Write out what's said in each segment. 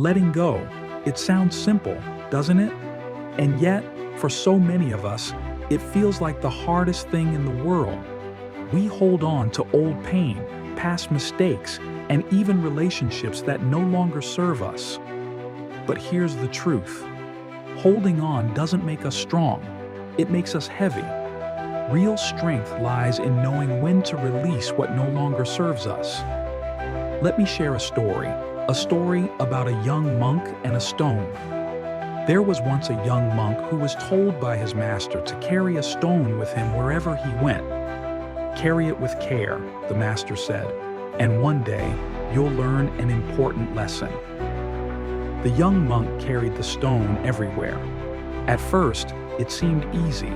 Letting go. It sounds simple, doesn't it? And yet, for so many of us, it feels like the hardest thing in the world. We hold on to old pain, past mistakes, and even relationships that no longer serve us. But here's the truth. Holding on doesn't make us strong. It makes us heavy. Real strength lies in knowing when to release what no longer serves us. Let me share a story about a young monk and a stone. There was once a young monk who was told by his master to carry a stone with him wherever he went. "Carry it with care," the master said, "and one day you'll learn an important lesson." The young monk carried the stone everywhere. At first, it seemed easy,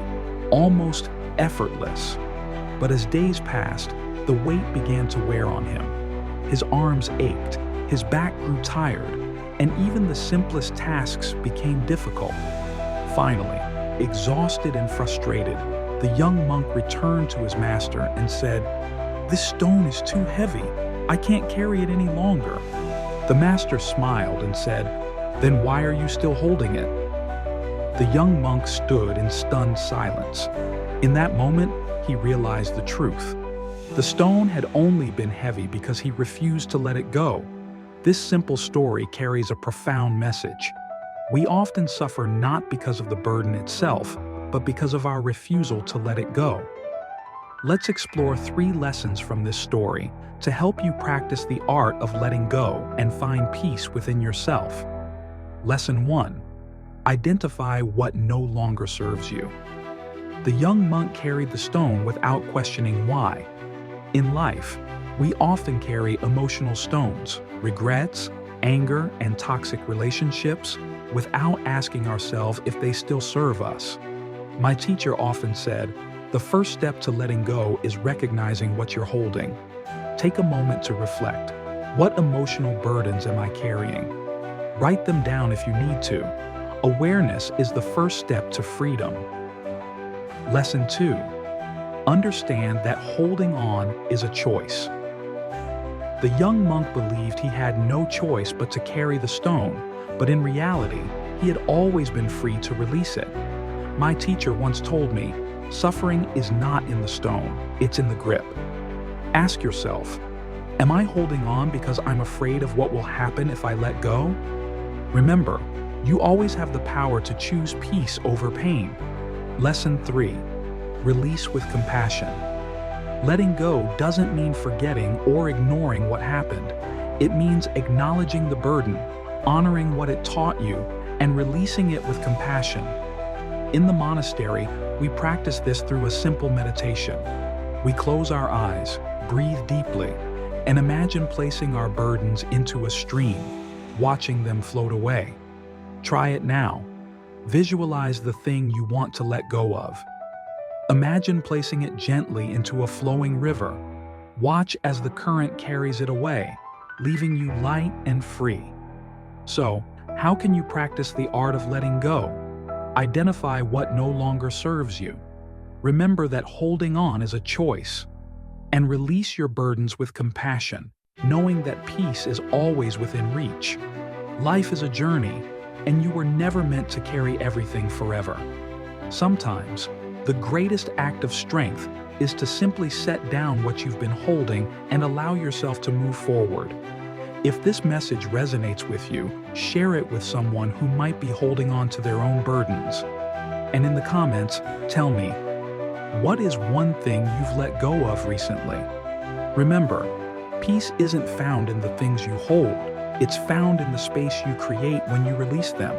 almost effortless. But as days passed, the weight began to wear on him. His arms ached, his back grew tired, and even the simplest tasks became difficult. Finally, exhausted and frustrated, the young monk returned to his master and said, "This stone is too heavy. I can't carry it any longer." The master smiled and said, "Then why are you still holding it?" The young monk stood in stunned silence. In that moment, he realized the truth. The stone had only been heavy because he refused to let it go. This simple story carries a profound message. We often suffer not because of the burden itself, but because of our refusal to let it go. Let's explore 3 lessons from this story to help you practice the art of letting go and find peace within yourself. Lesson 1. Identify what no longer serves you. The young monk carried the stone without questioning why. In life, we often carry emotional stones, regrets, anger, and toxic relationships without asking ourselves if they still serve us. My teacher often said, the first step to letting go is recognizing what you're holding. Take a moment to reflect. What emotional burdens am I carrying? Write them down if you need to. Awareness is the first step to freedom. Lesson 2. Understand that holding on is a choice. The young monk believed he had no choice but to carry the stone, but in reality, he had always been free to release it. My teacher once told me, suffering is not in the stone, it's in the grip. Ask yourself, am I holding on because I'm afraid of what will happen if I let go? Remember, you always have the power to choose peace over pain. Lesson 3. Release with compassion. Letting go doesn't mean forgetting or ignoring what happened. It means acknowledging the burden, honoring what it taught you, and releasing it with compassion. In the monastery, we practice this through a simple meditation. We close our eyes, breathe deeply, and imagine placing our burdens into a stream, watching them float away. Try it now. Visualize the thing you want to let go of. Imagine placing it gently into a flowing river. Watch as the current carries it away, leaving you light and free. So, how can you practice the art of letting go? Identify what no longer serves you. Remember that holding on is a choice. And release your burdens with compassion, knowing that peace is always within reach. Life is a journey, and you were never meant to carry everything forever. Sometimes, the greatest act of strength is to simply set down what you've been holding and allow yourself to move forward. If this message resonates with you, share it with someone who might be holding on to their own burdens. And in the comments, tell me, what is one thing you've let go of recently? Remember, peace isn't found in the things you hold. It's found in the space you create when you release them.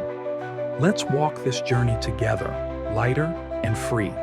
Let's walk this journey together, lighter and free.